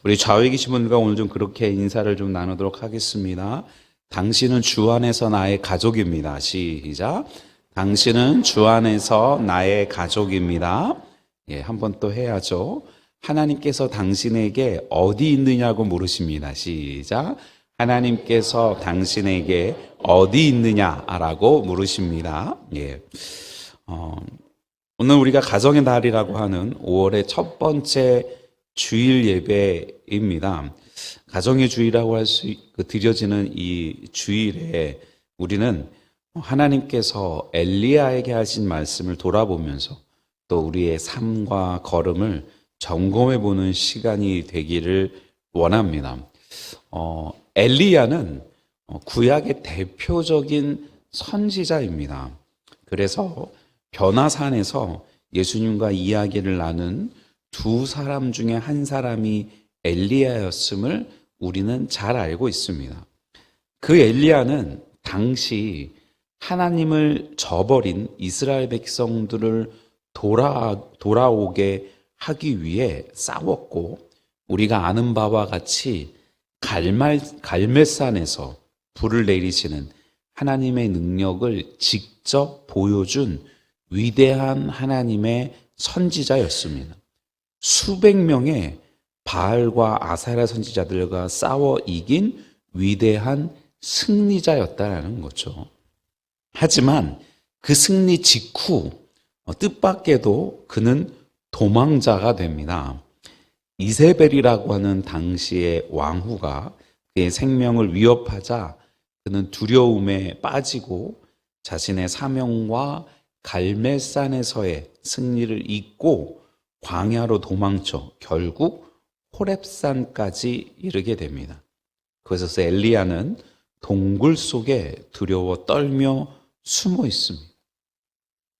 우리 좌우에 계신 분과 오늘 좀 그렇게 인사를 좀 나누도록 하겠습니다. 당신은 주 안에서 나의 가족입니다. 시작. 당신은 주 안에서 나의 가족입니다. 예, 한번 또 해야죠. 하나님께서 당신에게 어디 있느냐고 물으십니다. 시작. 하나님께서 당신에게 어디 있느냐라고 물으십니다. 예. 오늘 우리가 가정의 날이라고 하는 5월의 첫 번째 주일 예배입니다. 가정의 주일이라고 할 수 드려지는 이 주일에 우리는 하나님께서 엘리야에게 하신 말씀을 돌아보면서 또 우리의 삶과 걸음을 점검해 보는 시간이 되기를 원합니다. 엘리야는 구약의 대표적인 선지자입니다. 그래서 변화산에서 예수님과 이야기를 나눈 두 사람 중에 한 사람이 엘리야였음을 우리는 잘 알고 있습니다. 그 엘리야는 당시 하나님을 저버린 이스라엘 백성들을 돌아오게 하기 위해 싸웠고, 우리가 아는 바와 같이 갈멜산에서 불을 내리시는 하나님의 능력을 직접 보여준 위대한 하나님의 선지자였습니다. 수백 명의 바알과 아세라 선지자들과 싸워 이긴 위대한 승리자였다라는 거죠. 하지만 그 승리 직후 뜻밖에도 그는 도망자가 됩니다. 이세벨이라고 하는 당시의 왕후가 그의 생명을 위협하자 그는 두려움에 빠지고 자신의 사명과 갈멜산에서의 승리를 잊고 광야로 도망쳐 결국 호렙산까지 이르게 됩니다. 그래서 엘리야는 동굴 속에 두려워 떨며 숨어 있습니다.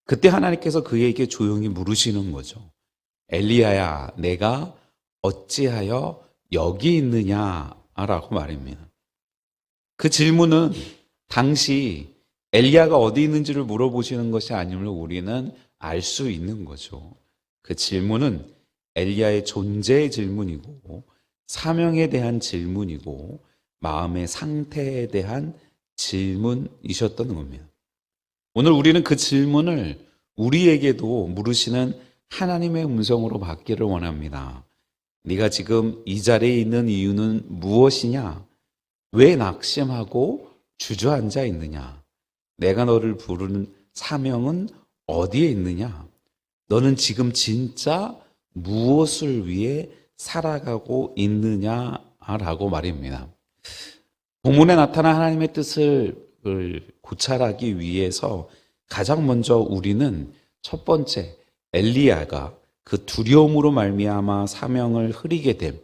그때 하나님께서 그에게 조용히 물으시는 거죠. 엘리야야, 내가 어찌하여 여기 있느냐라고 말입니다. 그 질문은 당시 엘리야가 어디 있는지를 물어보시는 것이 아니면 우리는 알 수 있는 거죠. 그 질문은 엘리야의 존재의 질문이고 사명에 대한 질문이고 마음의 상태에 대한 질문이셨던 겁니다. 오늘 우리는 그 질문을 우리에게도 물으시는 하나님의 음성으로 받기를 원합니다. 네가 지금 이 자리에 있는 이유는 무엇이냐? 왜 낙심하고 주저앉아 있느냐? 내가 너를 부르는 사명은 어디에 있느냐? 너는 지금 진짜 무엇을 위해 살아가고 있느냐라고 말입니다. 본문에 나타난 하나님의 뜻을 고찰하기 위해서 가장 먼저 우리는 첫 번째 엘리야가 그 두려움으로 말미암아 사명을 흐리게 됨,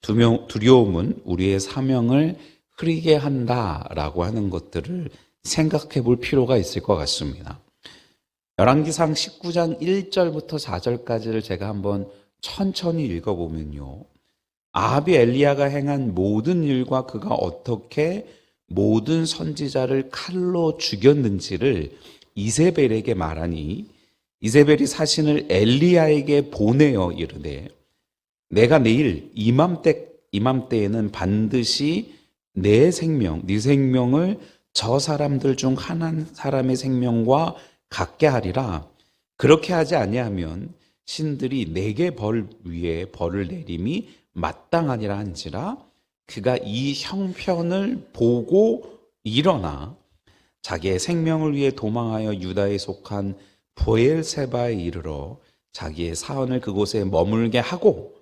두려움은 우리의 사명을 흐리게 한다라고 하는 것들을 생각해 볼 필요가 있을 것 같습니다. 열왕기상 19장 1절부터 4절까지를 제가 한번 천천히 읽어보면요, 아합이 엘리야가 행한 모든 일과 그가 어떻게 모든 선지자를 칼로 죽였는지를 이세벨에게 말하니 이세벨이 사신을 엘리야에게 보내어 이르되 내가 내일 이맘때에는 반드시 네 생명을 저 사람들 중 한 사람의 생명과 같게 하리라. 그렇게 하지 아니하면 신들이 내게 벌 위에 벌을 내림이 마땅하니라 한지라. 그가 이 형편을 보고 일어나 자기의 생명을 위해 도망하여 유다에 속한 브엘세바에 이르러 자기의 사원을 그곳에 머물게 하고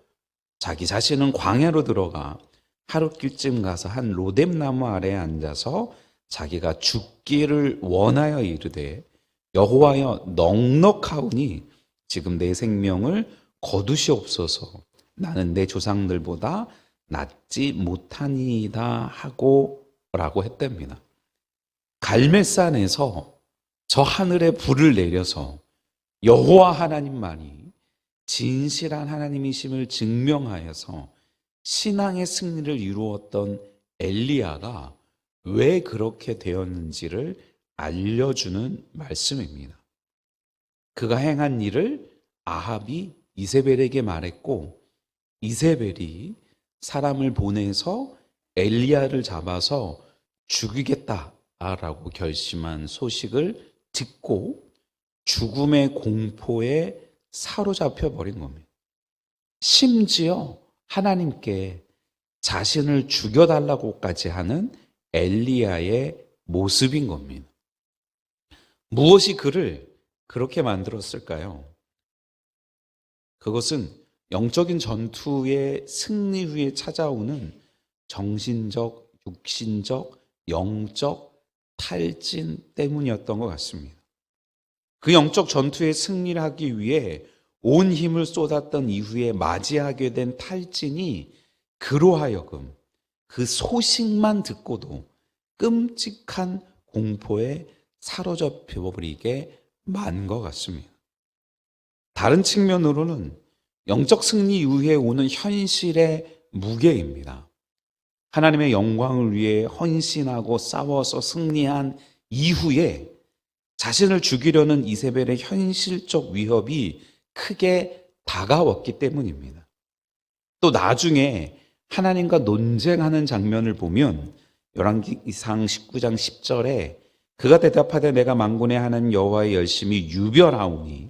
자기 자신은 광야로 들어가 하룻길쯤 가서 한 로뎀나무 아래에 앉아서 자기가 죽기를 원하여 이르되 여호와여, 넉넉하오니 지금 내 생명을 거두시옵소서. 나는 내 조상들보다 낫지 못하니이다 하고 라고 했답니다. 갈멜산에서 저 하늘에 불을 내려서 여호와 하나님만이 진실한 하나님이심을 증명하여서 신앙의 승리를 이루었던 엘리야가 왜 그렇게 되었는지를 알려주는 말씀입니다. 그가 행한 일을 아합이 이세벨에게 말했고 이세벨이 사람을 보내서 엘리야를 잡아서 죽이겠다라고 결심한 소식을 듣고 죽음의 공포에 사로잡혀 버린 겁니다. 심지어 하나님께 자신을 죽여달라고까지 하는 엘리야의 모습인 겁니다. 무엇이 그를 그렇게 만들었을까요? 그것은 영적인 전투의 승리 후에 찾아오는 정신적, 육신적, 영적 탈진 때문이었던 것 같습니다. 그 영적 전투에 승리를 하기 위해 온 힘을 쏟았던 이후에 맞이하게 된 탈진이 그로 하여금 그 소식만 듣고도 끔찍한 공포에 사로잡혀 버리게 만 것 같습니다. 다른 측면으로는 영적 승리 이후에 오는 현실의 무게입니다. 하나님의 영광을 위해 헌신하고 싸워서 승리한 이후에 자신을 죽이려는 이세벨의 현실적 위협이 크게 다가왔기 때문입니다. 또 나중에 하나님과 논쟁하는 장면을 보면 열왕기상 19장 10절에 그가 대답하되 내가 만군의 하나님 여호와의 열심히 유별하오니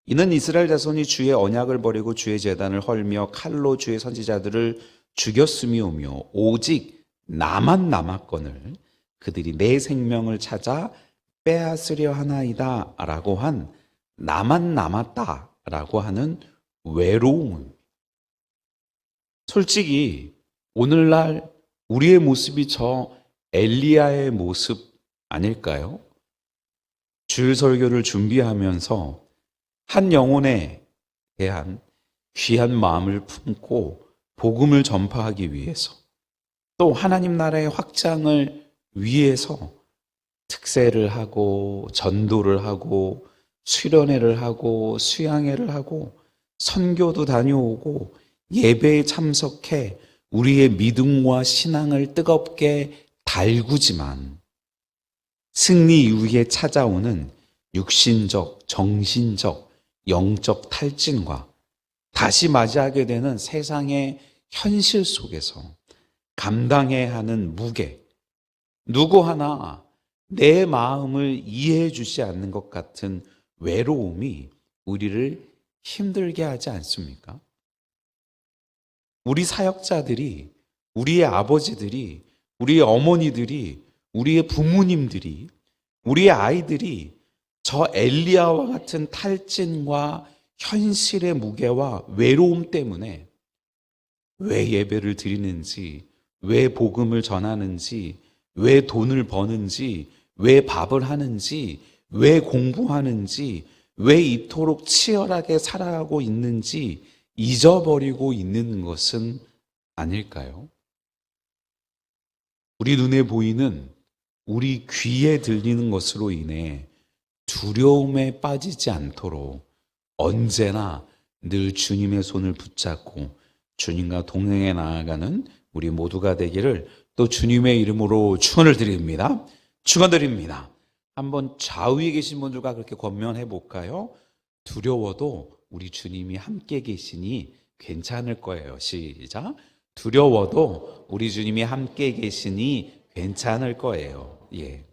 이는 이스라엘 자손이 주의 언약을 버리고 주의 제단을 헐며 칼로 주의 선지자들을 죽였음이오며 오직 나만 남았거늘 그들이 내 생명을 찾아 빼앗으려 하나이다 라고 한 나만 남았다 라고 하는 외로움은 솔직히 오늘날 우리의 모습이 저 엘리야의 모습 아닐까요? 주일 설교를 준비하면서 한 영혼에 대한 귀한 마음을 품고 복음을 전파하기 위해서 또 하나님 나라의 확장을 위해서 특세를 하고 전도를 하고 수련회를 하고 수양회를 하고 선교도 다녀오고 예배에 참석해 우리의 믿음과 신앙을 뜨겁게 달구지만 승리 이후에 찾아오는 육신적, 정신적, 영적 탈진과 다시 맞이하게 되는 세상의 현실 속에서 감당해야 하는 무게, 누구 하나 내 마음을 이해해 주지 않는 것 같은 외로움이 우리를 힘들게 하지 않습니까? 우리 사역자들이, 우리의 아버지들이, 우리의 어머니들이, 우리의 부모님들이, 우리의 아이들이 저 엘리야와 같은 탈진과 현실의 무게와 외로움 때문에 왜 예배를 드리는지, 왜 복음을 전하는지, 왜 돈을 버는지, 왜 밥을 하는지, 왜 공부하는지, 왜 이토록 치열하게 살아가고 있는지 잊어버리고 있는 것은 아닐까요? 우리 눈에 보이는, 우리 귀에 들리는 것으로 인해 두려움에 빠지지 않도록 언제나 늘 주님의 손을 붙잡고 주님과 동행해 나아가는 우리 모두가 되기를 또 주님의 이름으로 축원을 드립니다. 축원드립니다. 한번 좌우에 계신 분들과 그렇게 권면해 볼까요? 두려워도 우리 주님이 함께 계시니 괜찮을 거예요. 시작. 두려워도 우리 주님이 함께 계시니 괜찮을 거예요. 예.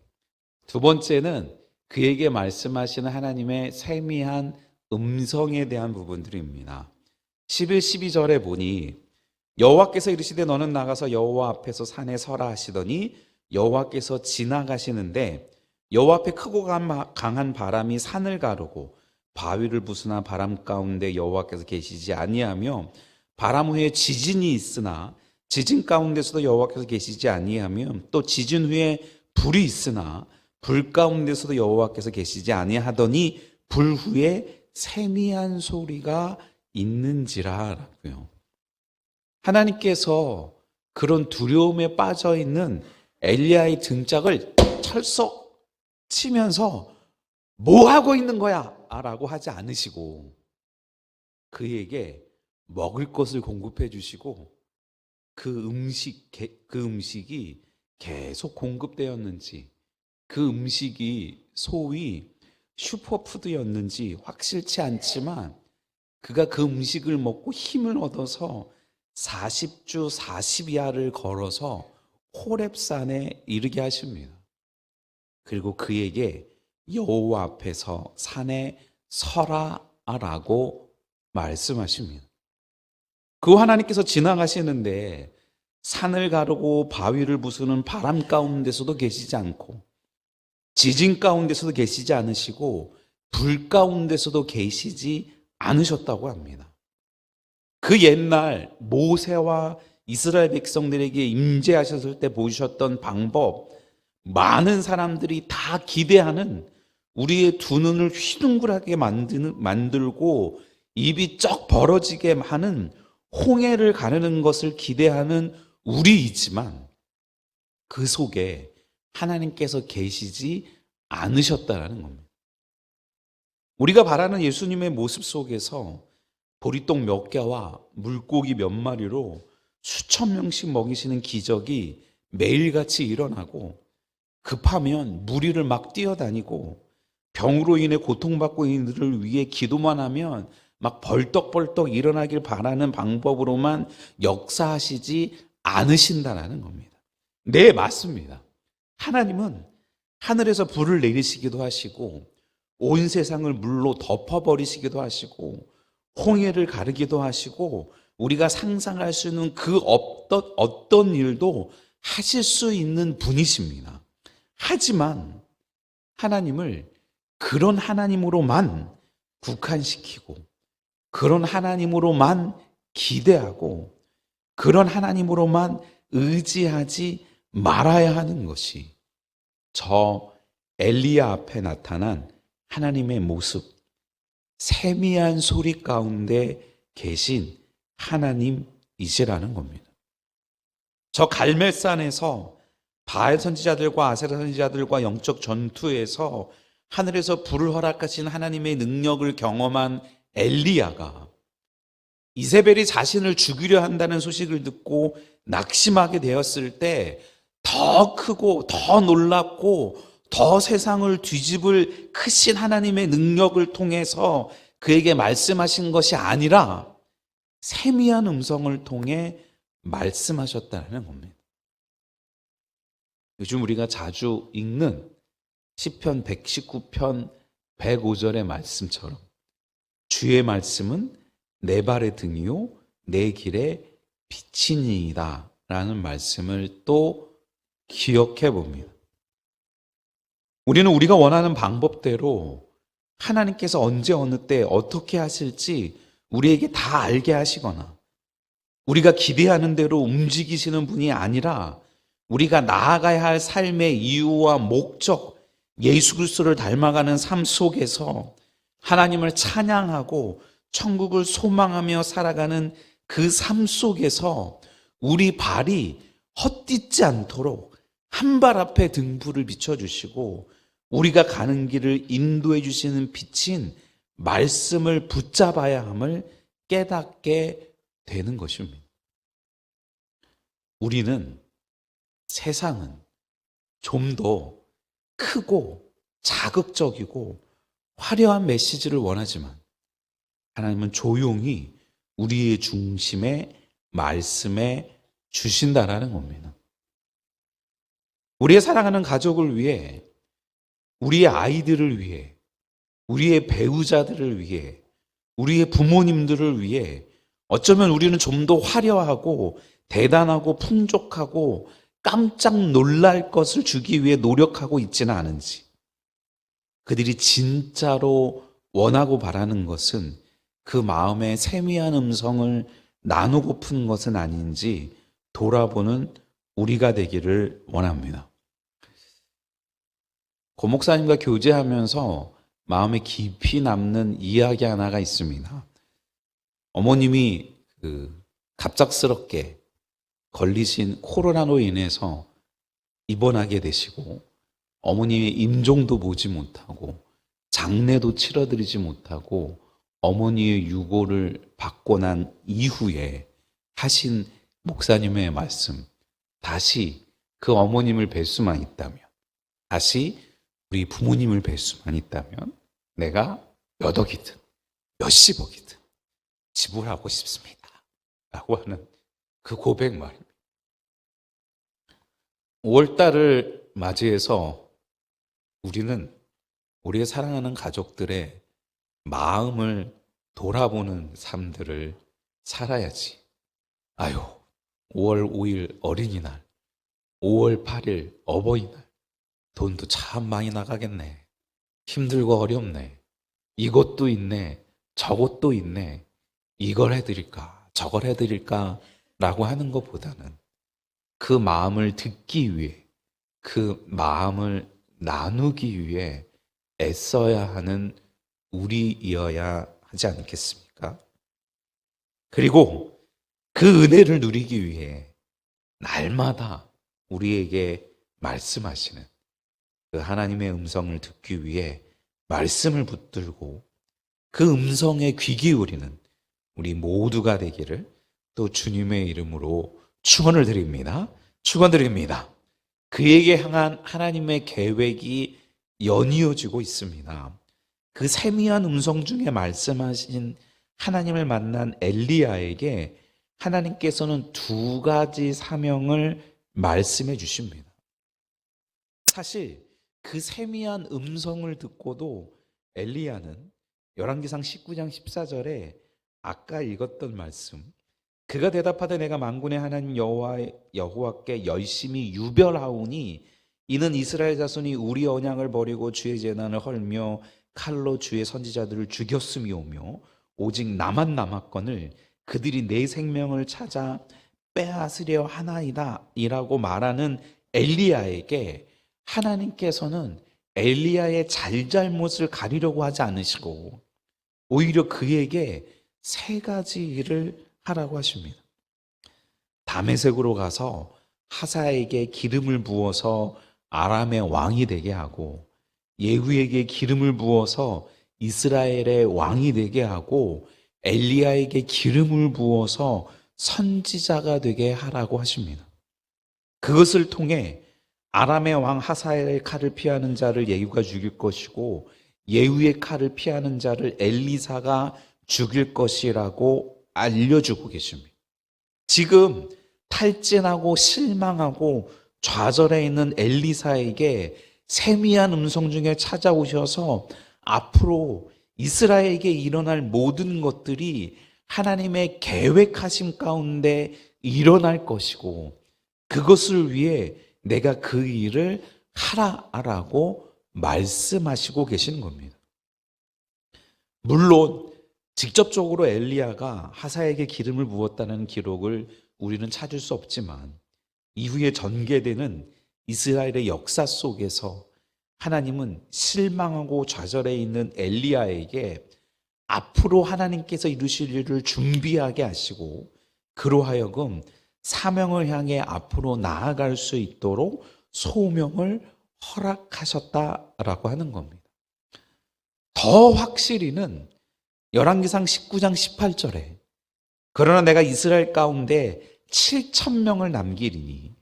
두 번째는 그에게 말씀하시는 하나님의 세미한 음성에 대한 부분들입니다. 11, 12절에 보니 여호와께서 이르시되 너는 나가서 여호와 앞에서 산에 서라 하시더니 여호와께서 지나가시는데 여호와 앞에 크고 강한 바람이 산을 가르고 바위를 부수나 바람 가운데 여호와께서 계시지 아니하며 바람 후에 지진이 있으나 지진 가운데서도 여호와께서 계시지 아니하며 또 지진 후에 불이 있으나 불 가운데서도 여호와께서 계시지 아니하더니 불 후에 세미한 소리가 있는지라라고요. 하나님께서 그런 두려움에 빠져 있는 엘리야의 등짝을 철썩 치면서 뭐 하고 있는 거야? 라고 하지 않으시고 그에게 먹을 것을 공급해 주시고 그 음식이 계속 공급되었는지 그 음식이 소위 슈퍼푸드였는지 확실치 않지만 그가 그 음식을 먹고 힘을 얻어서 40주 40야를 걸어서 호렙산에 이르게 하십니다. 그리고 그에게 여호와 앞에서 산에 서라라고 말씀하십니다. 그 하나님께서 지나가시는데 산을 가르고 바위를 부수는 바람 가운데서도 계시지 않고 지진 가운데서도 계시지 않으시고 불 가운데서도 계시지 않으셨다고 합니다. 그 옛날 모세와 이스라엘 백성들에게 임재하셨을 때 보이셨던 방법, 많은 사람들이 다 기대하는 우리의 두 눈을 휘둥그레하게 만들고 입이 쩍 벌어지게 하는 홍해를 가르는 것을 기대하는 우리이지만 그 속에 하나님께서 계시지 않으셨다라는 겁니다. 우리가 바라는 예수님의 모습 속에서 보리떡 몇 개와 물고기 몇 마리로 수천 명씩 먹이시는 기적이 매일같이 일어나고 급하면 무리를 막 뛰어다니고 병으로 인해 고통받고 있는 이들을 위해 기도만 하면 막 벌떡벌떡 일어나길 바라는 방법으로만 역사하시지 않으신다는 겁니다. 네, 맞습니다. 하나님은 하늘에서 불을 내리시기도 하시고 온 세상을 물로 덮어버리시기도 하시고 홍해를 가르기도 하시고 우리가 상상할 수 있는 그 어떤 일도 하실 수 있는 분이십니다. 하지만 하나님을 그런 하나님으로만 국한시키고 그런 하나님으로만 기대하고 그런 하나님으로만 의지하지 말아야 하는 것이 저 엘리야 앞에 나타난 하나님의 모습, 세미한 소리 가운데 계신 하나님이시라는 겁니다. 저 갈멜산에서 바알 선지자들과 아세라 선지자들과 영적 전투에서 하늘에서 불을 허락하신 하나님의 능력을 경험한 엘리야가 이세벨이 자신을 죽이려 한다는 소식을 듣고 낙심하게 되었을 때 더 크고 더 놀랍고 더 세상을 뒤집을 크신 하나님의 능력을 통해서 그에게 말씀하신 것이 아니라 세미한 음성을 통해 말씀하셨다는 겁니다. 요즘 우리가 자주 읽는 시편 119편 105절의 말씀처럼 주의 말씀은 내 발의 등이요 내 길의 빛이니이다 라는 말씀을 또 기억해 봅니다. 우리는 우리가 원하는 방법대로 하나님께서 언제 어느 때 어떻게 하실지 우리에게 다 알게 하시거나 우리가 기대하는 대로 움직이시는 분이 아니라 우리가 나아가야 할 삶의 이유와 목적, 예수 그리스도를 닮아가는 삶 속에서 하나님을 찬양하고 천국을 소망하며 살아가는 그 삶 속에서 우리 발이 헛디지 않도록 한 발 앞에 등불을 비춰주시고 우리가 가는 길을 인도해 주시는 빛인 말씀을 붙잡아야 함을 깨닫게 되는 것입니다. 우리는 세상은 좀 더 크고 자극적이고 화려한 메시지를 원하지만 하나님은 조용히 우리의 중심에 말씀에 주신다라는 겁니다. 우리의 사랑하는 가족을 위해, 우리의 아이들을 위해, 우리의 배우자들을 위해, 우리의 부모님들을 위해 어쩌면 우리는 좀 더 화려하고 대단하고 풍족하고 깜짝 놀랄 것을 주기 위해 노력하고 있지는 않은지, 그들이 진짜로 원하고 바라는 것은 그 마음의 세미한 음성을 나누고픈 것은 아닌지 돌아보는 우리가 되기를 원합니다. 고 목사님과 교제하면서 마음에 깊이 남는 이야기 하나가 있습니다. 어머님이 갑작스럽게 걸리신 코로나로 인해서 입원하게 되시고 어머님의 임종도 보지 못하고 장례도 치러드리지 못하고 어머니의 유고를 받고 난 이후에 하신 목사님의 말씀, 다시 그 어머님을 뵐 수만 있다면, 다시 우리 부모님을 뵐 수만 있다면 내가 몇 억이든 몇십억이든 지불하고 싶습니다 라고 하는 그 고백 말입니다. 5월달을 맞이해서 우리는 우리의 사랑하는 가족들의 마음을 돌아보는 삶들을 살아야지. 아유, 5월 5일 어린이날, 5월 8일 어버이날, 돈도 참 많이 나가겠네. 힘들고 어렵네. 이것도 있네. 저것도 있네. 이걸 해드릴까, 저걸 해드릴까 라고 하는 것보다는 그 마음을 듣기 위해, 그 마음을 나누기 위해 애써야 하는 우리이어야 하지 않겠습니까? 그리고 그 은혜를 누리기 위해 날마다 우리에게 말씀하시는 그 하나님의 음성을 듣기 위해 말씀을 붙들고 그 음성에 귀 기울이는 우리 모두가 되기를 또 주님의 이름으로 축원을 드립니다. 축원드립니다. 그에게 향한 하나님의 계획이 연이어지고 있습니다. 그 세미한 음성 중에 말씀하신 하나님을 만난 엘리야에게 하나님께서는 두 가지 사명을 말씀해 주십니다. 사실 그 세미한 음성을 듣고도 엘리야는 열왕기상 19장 14절에 아까 읽었던 말씀, 그가 대답하되 내가 만군의 하나님 여호와께 열심히 유별하오니 이는 이스라엘 자손이 우리 언약을 버리고 주의 제단을 헐며 칼로 주의 선지자들을 죽였음이오며 오직 나만 남았거늘 그들이 내 생명을 찾아 빼앗으려 하나이다 이라고 말하는 엘리야에게 하나님께서는 엘리야의 잘잘못을 가리려고 하지 않으시고 오히려 그에게 세 가지 일을 하라고 하십니다. 다메섹으로 가서 하사에게 기름을 부어서 아람의 왕이 되게 하고 예후에게 기름을 부어서 이스라엘의 왕이 되게 하고 엘리야에게 기름을 부어서 선지자가 되게 하라고 하십니다. 그것을 통해 아람의 왕 하사엘의 칼을 피하는 자를 예후가 죽일 것이고 예후의 칼을 피하는 자를 엘리사가 죽일 것이라고 알려주고 계십니다. 지금 탈진하고 실망하고 좌절해 있는 엘리사에게 세미한 음성 중에 찾아오셔서 앞으로 이스라엘에게 일어날 모든 것들이 하나님의 계획하심 가운데 일어날 것이고 그것을 위해 내가 그 일을 하라라고 말씀하시고 계시는 겁니다. 물론 직접적으로 엘리야가 하사에게 기름을 부었다는 기록을 우리는 찾을 수 없지만 이후에 전개되는 이스라엘의 역사 속에서 하나님은 실망하고 좌절해 있는 엘리야에게 앞으로 하나님께서 이루실 일을 준비하게 하시고 그로 하여금 사명을 향해 앞으로 나아갈 수 있도록 소명을 허락하셨다라고 하는 겁니다. 더 확실히는 열왕기상 19장 18절에 그러나 내가 이스라엘 가운데 7,000명을 남기리니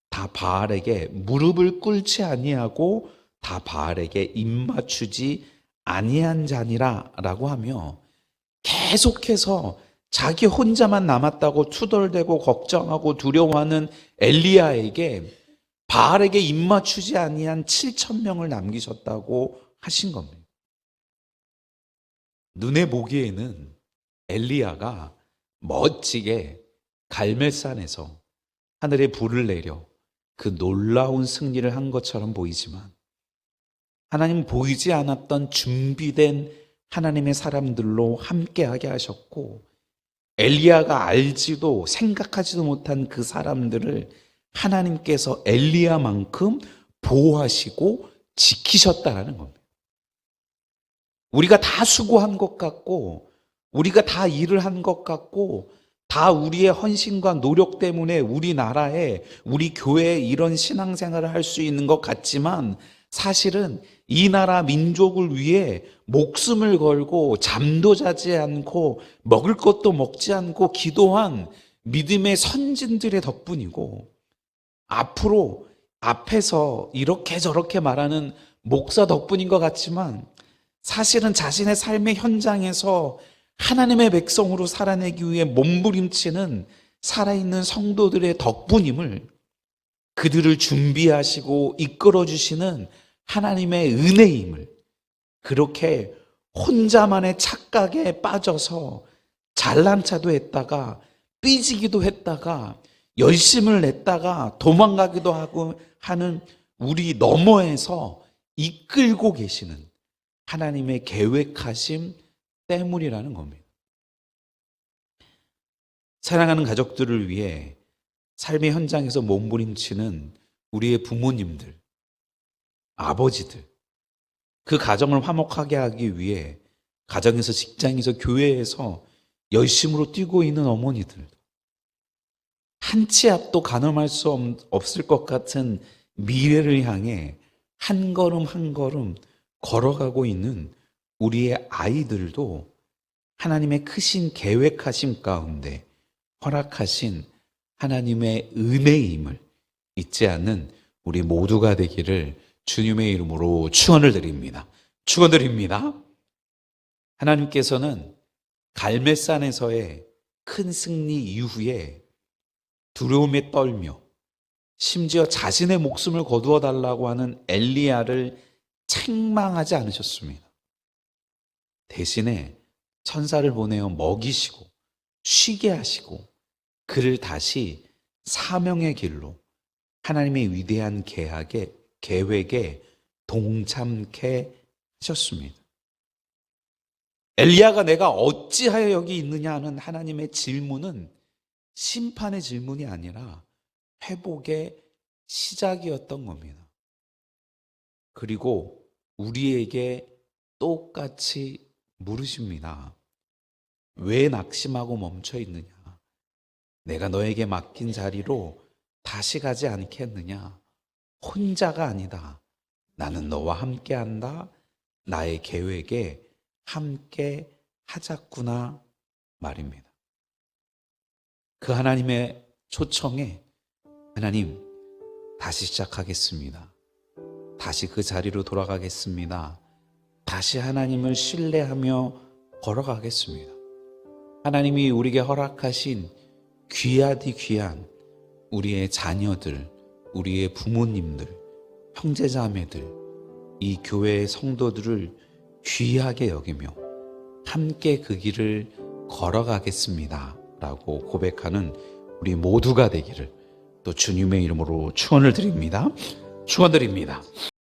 다 바알에게 무릎을 꿇지 아니하고 다 바알에게 입맞추지 아니한 자니라 라고 하며 계속해서 자기 혼자만 남았다고 투덜대고 걱정하고 두려워하는 엘리야에게 바알에게 입맞추지 아니한 7,000명을 남기셨다고 하신 겁니다. 눈에 보기에는 엘리야가 멋지게 갈멜산에서 하늘에 불을 내려 그 놀라운 승리를 한 것처럼 보이지만 하나님 보이지 않았던 준비된 하나님의 사람들로 함께하게 하셨고 엘리야가 알지도 생각하지도 못한 그 사람들을 하나님께서 엘리야만큼 보호하시고 지키셨다는 겁니다. 우리가 다 수고한 것 같고 우리가 다 일을 한 것 같고 다 우리의 헌신과 노력 때문에 우리나라에 우리 교회에 이런 신앙생활을 할 수 있는 것 같지만 사실은 이 나라 민족을 위해 목숨을 걸고 잠도 자지 않고 먹을 것도 먹지 않고 기도한 믿음의 선진들의 덕분이고 앞으로 앞에서 이렇게 저렇게 말하는 목사 덕분인 것 같지만 사실은 자신의 삶의 현장에서 하나님의 백성으로 살아내기 위해 몸부림치는 살아있는 성도들의 덕분임을, 그들을 준비하시고 이끌어주시는 하나님의 은혜임을, 그렇게 혼자만의 착각에 빠져서 잘난 척도 했다가 삐지기도 했다가 열심을 냈다가 도망가기도 하고 하는 우리 너머에서 이끌고 계시는 하나님의 계획하심 때문이라는 겁니다. 사랑하는 가족들을 위해 삶의 현장에서 몸부림치는 우리의 부모님들, 아버지들, 그 가정을 화목하게 하기 위해 가정에서, 직장에서, 교회에서 열심으로 뛰고 있는 어머니들, 한 치 앞도 가늠할 수 없을 것 같은 미래를 향해 한 걸음 한 걸음 걸어가고 있는 우리의 아이들도 하나님의 크신 계획하심 가운데 허락하신 하나님의 은혜임을 잊지 않는 우리 모두가 되기를 주님의 이름으로 축원을 드립니다. 축원드립니다. 하나님께서는 갈멜산에서의 큰 승리 이후에 두려움에 떨며 심지어 자신의 목숨을 거두어 달라고 하는 엘리야를 책망하지 않으셨습니다. 대신에 천사를 보내어 먹이시고 쉬게 하시고 그를 다시 사명의 길로 하나님의 위대한 계획에 동참케 하셨습니다. 엘리야가 내가 어찌하여 여기 있느냐 하는 하나님의 질문은 심판의 질문이 아니라 회복의 시작이었던 겁니다. 그리고 우리에게 똑같이 물으십니다. 왜 낙심하고 멈춰 있느냐? 내가 너에게 맡긴 자리로 다시 가지 않겠느냐? 혼자가 아니다. 나는 너와 함께 한다. 나의 계획에 함께 하자꾸나 말입니다. 그 하나님의 초청에 하나님, 다시 시작하겠습니다. 다시 그 자리로 돌아가겠습니다. 다시 하나님을 신뢰하며 걸어가겠습니다. 하나님이 우리에게 허락하신 귀하디 귀한 우리의 자녀들, 우리의 부모님들, 형제자매들, 이 교회의 성도들을 귀하게 여기며 함께 그 길을 걸어가겠습니다 라고 고백하는 우리 모두가 되기를 또 주님의 이름으로 축원을 드립니다. 축원드립니다.